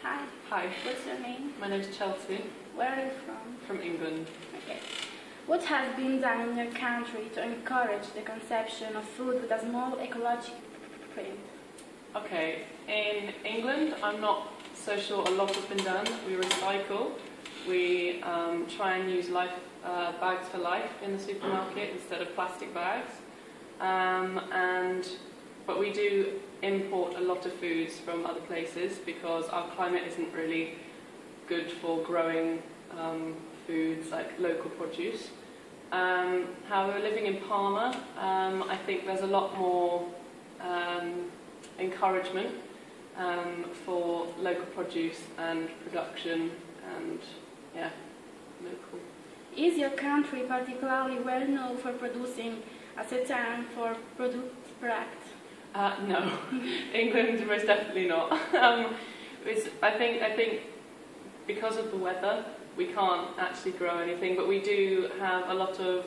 Hi. Hi, What's your name? my name is Chelsea, Where are you from? from England. Okay. What has been done in your country to encourage the consumption of food with a small ecological footprint? Okay, in England, I'm not so sure a lot has been done. We recycle. We try and use bags for life in the supermarket instead of plastic bags. But we do import a lot of foods from other places because our climate isn't really good for growing foods like local produce. However, living in Parma, I think there's a lot more encouragement for local produce and production and, yeah, local. Is your country particularly well known for producing acetone for product? No, England most definitely not. I think because of the weather, we can't actually grow anything, but we do have a lot of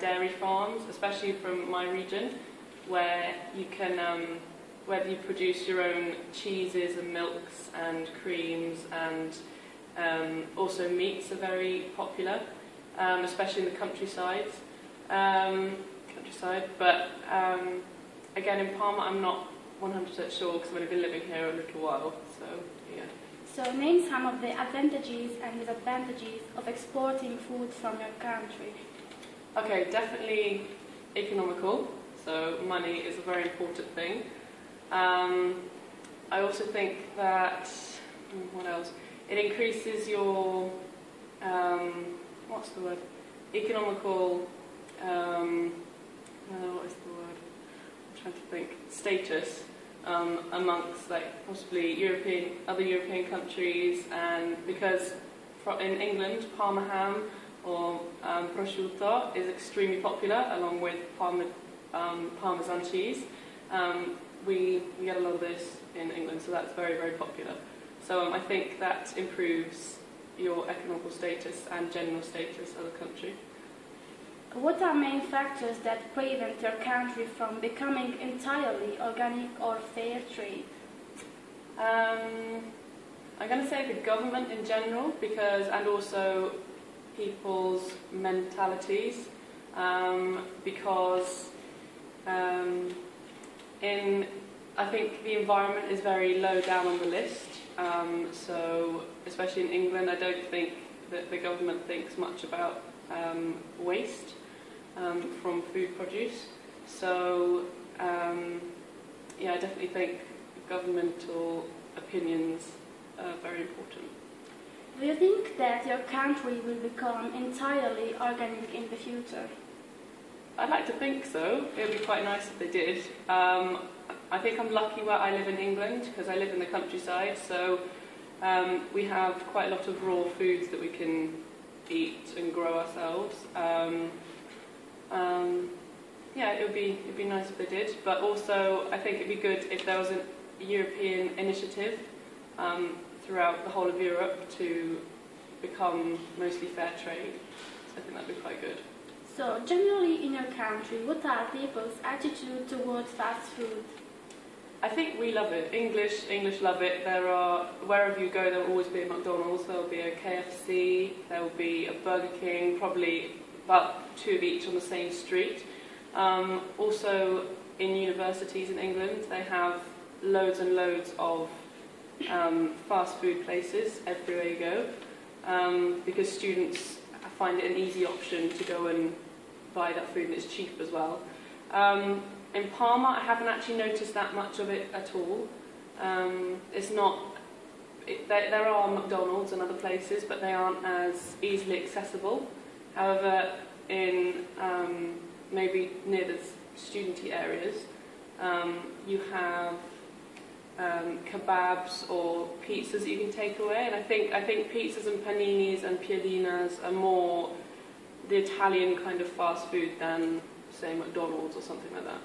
dairy farms, especially from my region, where you can, whether you produce your own cheeses and milks and creams, and also meats are very popular, especially in the countryside. But again, in Parma, I'm not 100% sure because I've only been living here a little while. So yeah. So name some of the advantages and disadvantages of exporting food from your country. Okay, definitely economical. So money is a very important thing. I also think that what else? It increases your what's the word? Economical. What is the word? I'm trying to think. Status amongst possibly other European countries, and because in England, Parma ham or prosciutto is extremely popular, along with Parmesan cheese. We get a lot of this in England, so that's very, very popular. So I think that improves your economical status and general status of the country. What are main factors that prevent your country from becoming entirely organic or fair trade? I'm going to say the government in general, and also people's mentalities, because I think the environment is very low down on the list. So especially in England, I don't think that the government thinks much about waste from food produce. So yeah, I definitely think governmental opinions are very important. Do you think that your country will become entirely organic in the future? I'd like to think so. It would be quite nice if they did. I think I'm lucky where I live in England because I live in the countryside, so we have quite a lot of raw foods that we can eat and grow ourselves. Yeah, it'd be nice if they did, but also I think it'd be good if there was a European initiative throughout the whole of Europe to become mostly fair trade. So I think that'd be quite good. So, generally in your country, what are people's attitude towards fast food? I think we love it. English love it. Wherever you go, there will always be a McDonald's, there will be a KFC, there will be a Burger King, probably about 2 of each on the same street. Also, in universities in England, they have loads and loads of fast food places everywhere you go, because students find it an easy option to go and buy that food, and it's cheap as well. In Parma, I haven't actually noticed that much of it at all. It's not. There are McDonald's and other places, but they aren't as easily accessible. However, in maybe near the studenty areas, you have kebabs or pizzas that you can take away, and I think pizzas and paninis and piadinas are more the Italian kind of fast food than, say, McDonald's or something like that.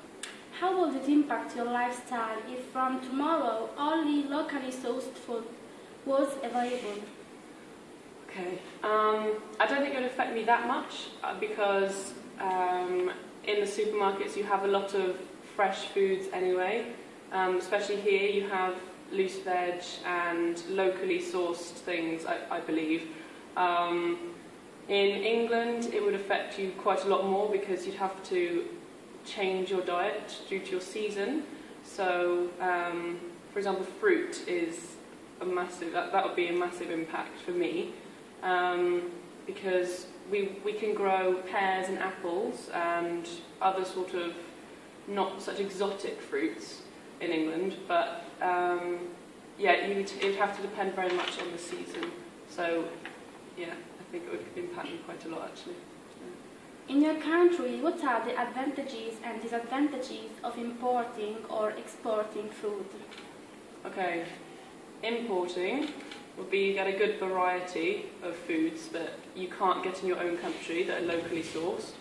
How will it impact your lifestyle if from tomorrow only locally sourced food was available? Okay, I don't think it would affect me that much because in the supermarkets you have a lot of fresh foods anyway. Especially here, you have loose veg and locally sourced things, I believe. In England, it would affect you quite a lot more because you'd have to change your diet due to your season. So, for example, fruit is a massive, that would be a massive impact for me, because we can grow pears and apples and other sort of not such exotic fruits in England, but yeah, it'd have to depend very much on the season. So, yeah, I think it would impact me quite a lot actually. In your country, what are the advantages and disadvantages of importing or exporting food? Okay, importing would be you get a good variety of foods that you can't get in your own country that are locally sourced.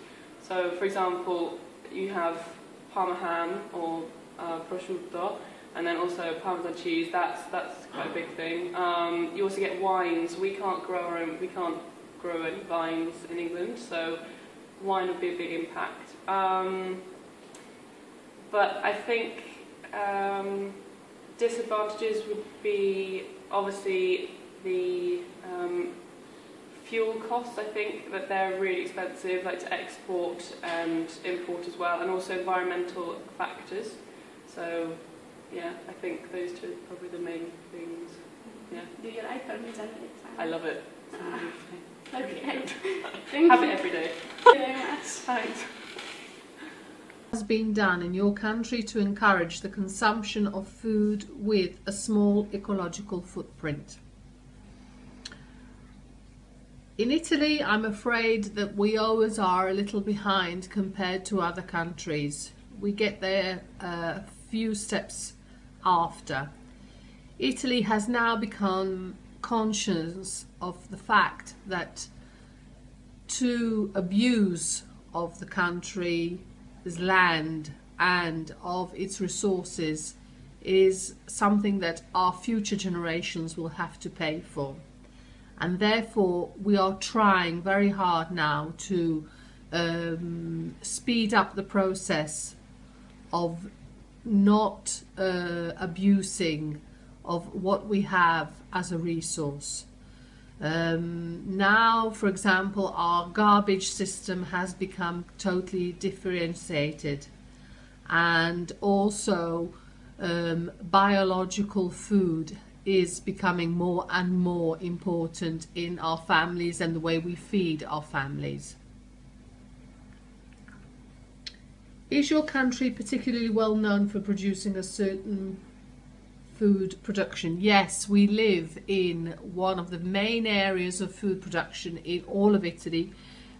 So, for example, you have Parma ham or prosciutto, and then also Parmesan cheese. That's quite a big thing. You also get wines. We can't grow any vines in England, so wine would be a big impact. But I think disadvantages would be obviously the fuel costs. I think that they're really expensive, like to export and import as well, and also environmental factors. So yeah, I think those two are probably the main things. Yeah. Do you like Parmesan? I love it. Okay. Thank Have you. it every day. Thank you very much. Thanks. Has been done in your country to encourage the consumption of food with a small ecological footprint? In Italy, I'm afraid that we always are a little behind compared to other countries. We get there a few steps after. Italy has now become conscious of the fact that to abuse of the country's land and of its resources is something that our future generations will have to pay for. And therefore we are trying very hard now to speed up the process of not abusing of what we have as a resource. Now, for example, our garbage system has become totally differentiated, and also biological food is becoming more and more important in our families and the way we feed our families. Is your country particularly well known for producing a certain food production? Yes, we live in one of the main areas of food production in all of Italy.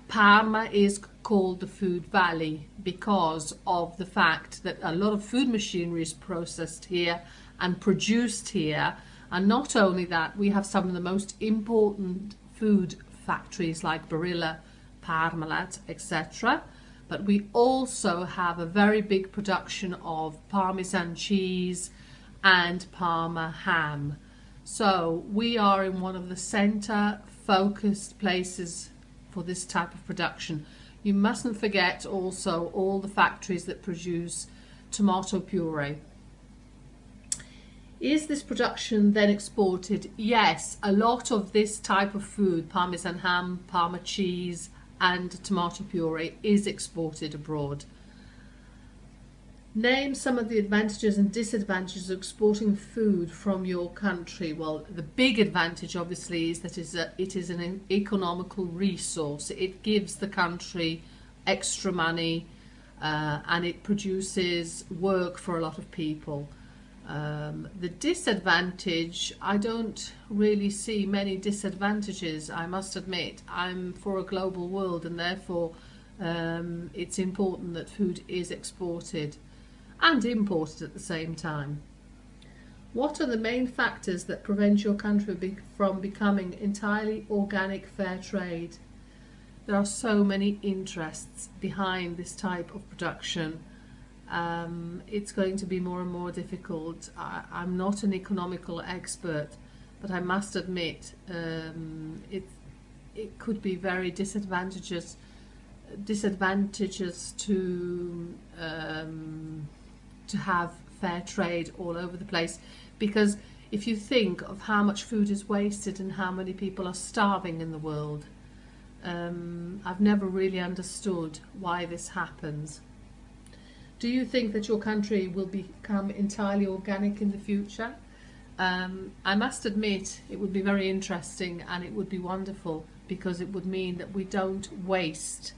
Parma is called the Food Valley because of the fact that a lot of food machinery is processed here and produced here. And not only that, we have some of the most important food factories like Barilla, Parmalat, etc. But we also have a very big production of Parmesan cheese and Parma ham. So we are in one of the center focused places for this type of production. You mustn't forget also all the factories that produce tomato puree. Is this production then exported? Yes, a lot of this type of food, Parmesan ham, Parma cheese and tomato puree, is exported abroad. Name some of the advantages and disadvantages of exporting food from your country. Well, the big advantage obviously is that it is an economical resource. It gives the country extra money and it produces work for a lot of people. The disadvantage, I don't really see many disadvantages, I must admit. I'm for a global world, and therefore it's important that food is exported and imported at the same time. What are the main factors that prevent your country from becoming entirely organic fair trade? There are so many interests behind this type of production. It's going to be more and more difficult. I'm not an economical expert, but I must admit it could be very disadvantageous to have fair trade all over the place, because if you think of how much food is wasted and how many people are starving in the world, I've never really understood why this happens. Do you think that your country will become entirely organic in the future? I must admit it would be very interesting and it would be wonderful, because it would mean that we don't waste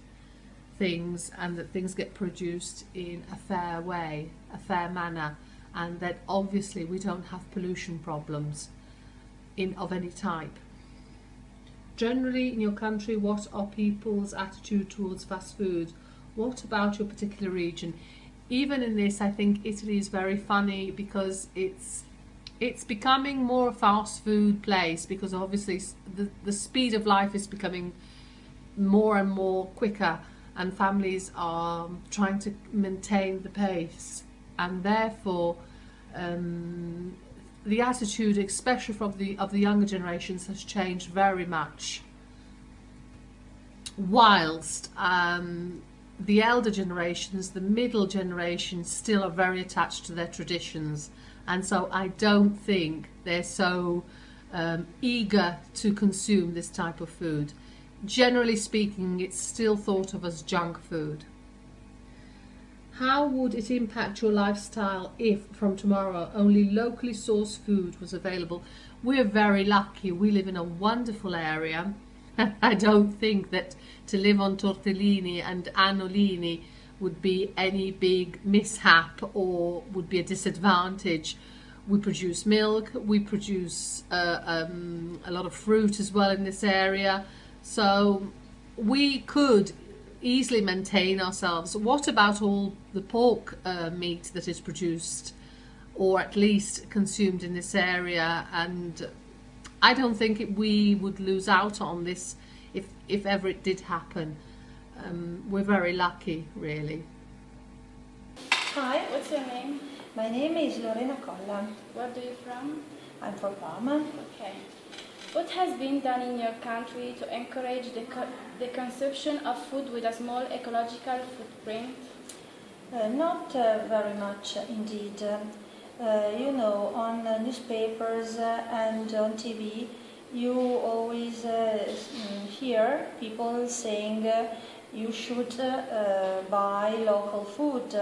things and that things get produced in a fair way, a fair manner, and that obviously we don't have pollution problems of any type. Generally in your country, what are people's attitude towards fast food? What about your particular region? Even in this, I think Italy is very funny, because it's becoming more a fast food place, because obviously the speed of life is becoming more and more quicker, and families are trying to maintain the pace, and therefore the attitude, especially from of the younger generations, has changed very much. Whilst the elder generations, the middle generations, still are very attached to their traditions, and so I don't think they're so eager to consume this type of food. Generally speaking, it's still thought of as junk food. How would it impact your lifestyle if, from tomorrow, only locally sourced food was available? We're very lucky. We live in a wonderful area. I don't think that to live on tortellini and annolini would be any big mishap or would be a disadvantage. We produce milk, we produce a lot of fruit as well in this area, so we could easily maintain ourselves. What about all the pork meat that is produced or at least consumed in this area? And I don't think we would lose out on this if ever it did happen. We're very lucky, really. Hi, what's your name? My name is Lorena Colla. Where are you from? I'm from Parma. Okay. What has been done in your country to encourage the consumption of food with a small ecological footprint? Not very much indeed. You know, on newspapers and on TV, you always hear people saying you should buy local food,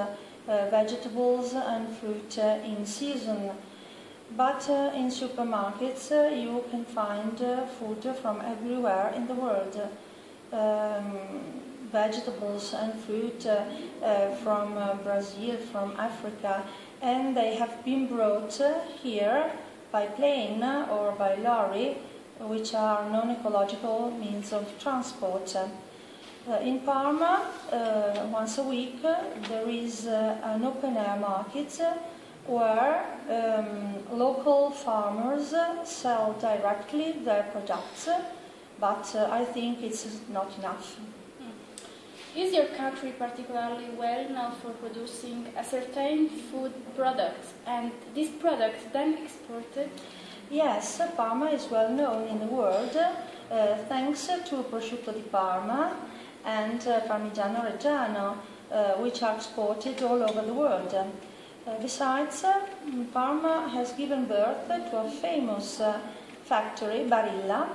vegetables and fruit in season. But in supermarkets you can find food from everywhere in the world. Vegetables and fruit from Brazil, from Africa, and they have been brought here by plane or by lorry, which are non-ecological means of transport. In Parma, once a week, there is an open-air market where local farmers sell directly their products, but I think it's not enough. Is your country particularly well known for producing a certain food product and these products then exported? Yes, Parma is well known in the world thanks to prosciutto di Parma and Parmigiano Reggiano, which are exported all over the world. Besides, Parma has given birth to a famous factory, Barilla,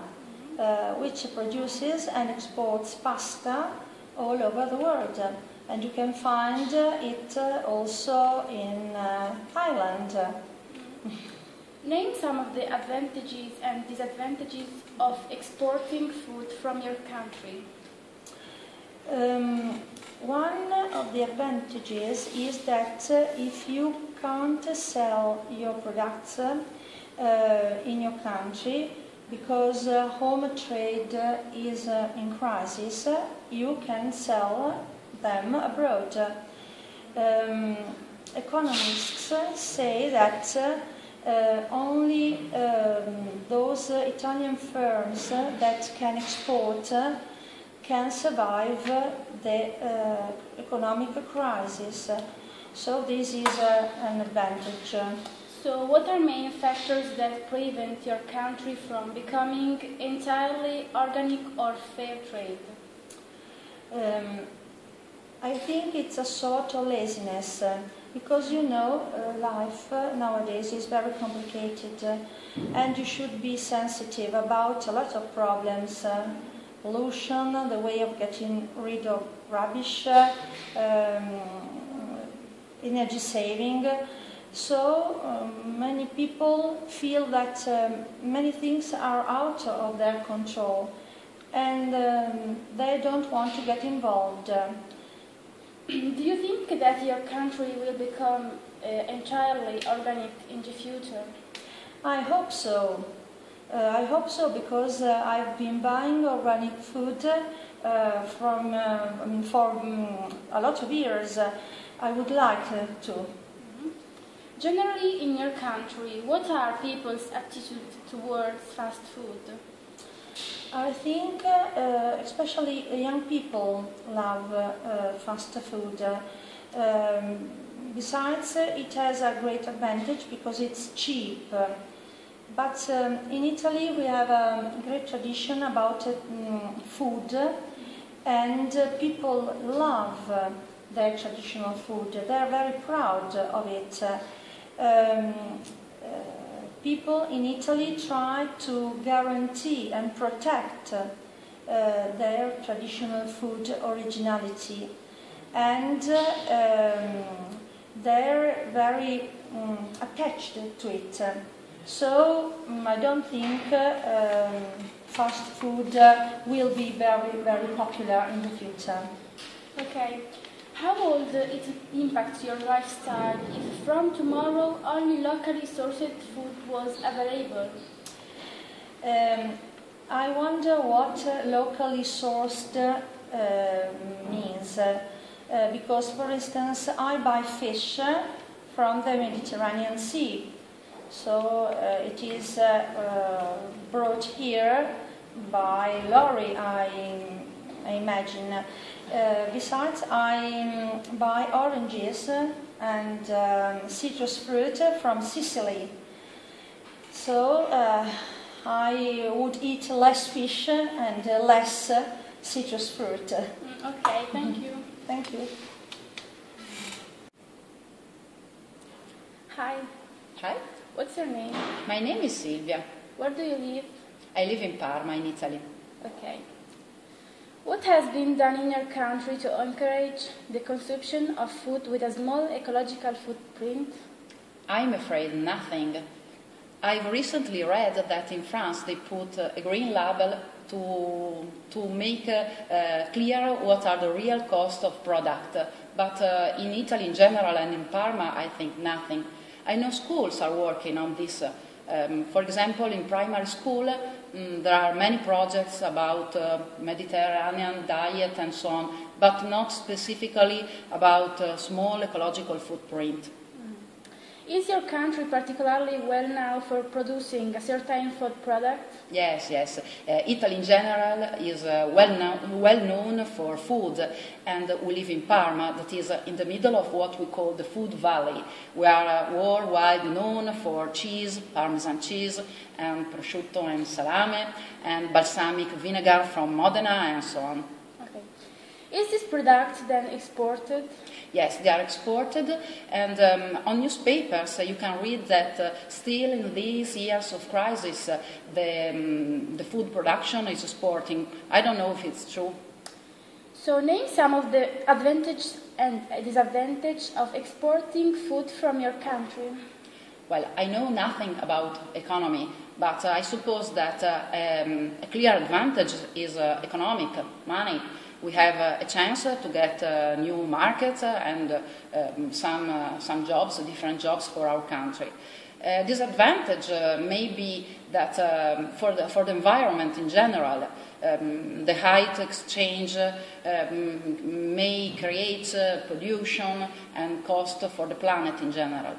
which produces and exports pasta all over the world. And you can find it also in Thailand. Name some of the advantages and disadvantages of exporting food from your country. One of the advantages is that if you can't sell your products in your country because home trade is in crisis, you can sell them abroad. Economists say that only those Italian firms that can export can survive the economic crisis. So this is an advantage. So what are main factors that prevent your country from becoming entirely organic or fair trade? I think it's a sort of laziness. because you know life nowadays is very complicated and you should be sensitive about a lot of problems, pollution, the way of getting rid of rubbish, energy saving. So many people feel that many things are out of their control and they don't want to get involved. Do you think that your country will become entirely organic in the future? I hope so. I hope so because I've been buying organic food for a lot of years. I would like to. Generally, in your country, what are people's attitudes towards fast food? I think especially young people love fast food. Besides, it has a great advantage because it's cheap. But in Italy we have a great tradition about food and people love their traditional food. They're very proud of it. People in Italy try to guarantee and protect their traditional food originality, and they're very attached to it. So I don't think fast food will be very, very popular in the future. Okay. How will it impact your lifestyle if from tomorrow only locally sourced food was available? I wonder what locally sourced means. Because, for instance, I buy fish from the Mediterranean Sea. So it is brought here by lorry, I imagine. Besides, I buy oranges and citrus fruit from Sicily. So I would eat less fish and less citrus fruit. Okay, thank you. Thank you. Hi. Hi, What's your name? my name is Silvia. Where do you live? I live in Parma, in Italy. Okay. What has been done in your country to encourage the consumption of food with a small ecological footprint? I'm afraid nothing. I've recently read that in France they put a green label to make clear what are the real costs of product. But in Italy in general and in Parma, I think nothing. I know schools are working on this. For example, in primary school, there are many projects about Mediterranean diet and so on, but not specifically about small ecological footprint. Is your country particularly well known for producing a certain food product? Yes. Italy in general is well known for food, and we live in Parma, that is in the middle of what we call the food valley. We are worldwide known for cheese, Parmesan cheese, and prosciutto and salame, and balsamic vinegar from Modena, and so on. Okay. Is this product then exported? Yes, they are exported, and on newspapers you can read that still in these years of crisis the food production is exporting. I don't know if it's true. So name some of the advantages and disadvantages of exporting food from your country. Well, I know nothing about economy, but I suppose that a clear advantage is economic, money. We have a chance to get new markets and some jobs, different jobs for our country. Disadvantage may be that for the environment in general, the height exchange may create pollution and cost for the planet in general.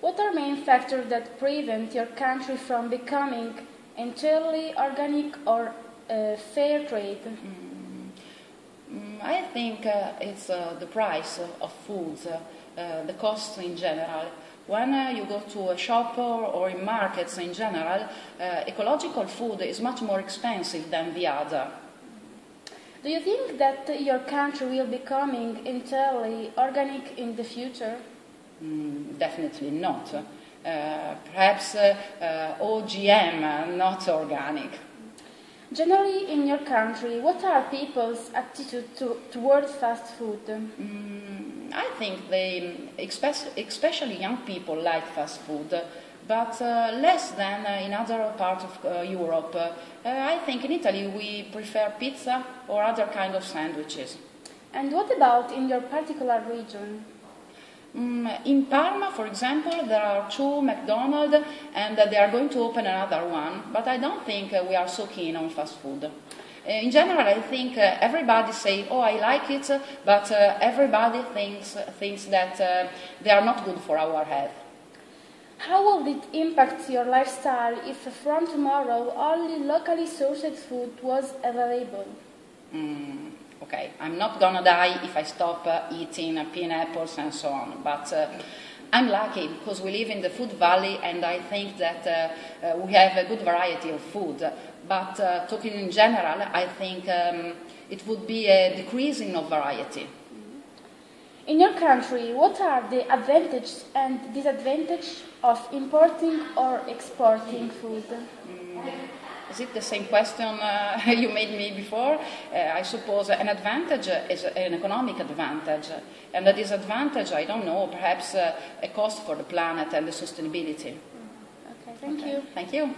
What are main factors that prevent your country from becoming entirely organic or fair trade? I think it's the price of foods, the cost in general. When you go to a shop or in markets in general, ecological food is much more expensive than the other. Do you think that your country will becoming entirely organic in the future? Definitely not. Perhaps OGM, not organic. Generally, in your country, what are people's attitude towards fast food? I think they, especially young people, like fast food, but less than in other parts of Europe. I think in Italy we prefer pizza or other kind of sandwiches. And what about in your particular region? In Parma, for example, there are 2 McDonald's and they are going to open another one, but I don't think we are so keen on fast food. In general, I think everybody say, oh, I like it, but everybody thinks that they are not good for our health. How will it impact your lifestyle if from tomorrow only locally sourced food was available? Okay, I'm not gonna die if I stop eating pineapples and so on, but I'm lucky because we live in the food valley and I think that we have a good variety of food. But talking in general, I think it would be a decreasing of variety. In your country, what are the advantages and disadvantages of importing or exporting food? Is it the same question you made me before? I suppose an advantage is an economic advantage, and a disadvantage, I don't know, perhaps a cost for the planet and the sustainability. Okay, thank you. Thank you.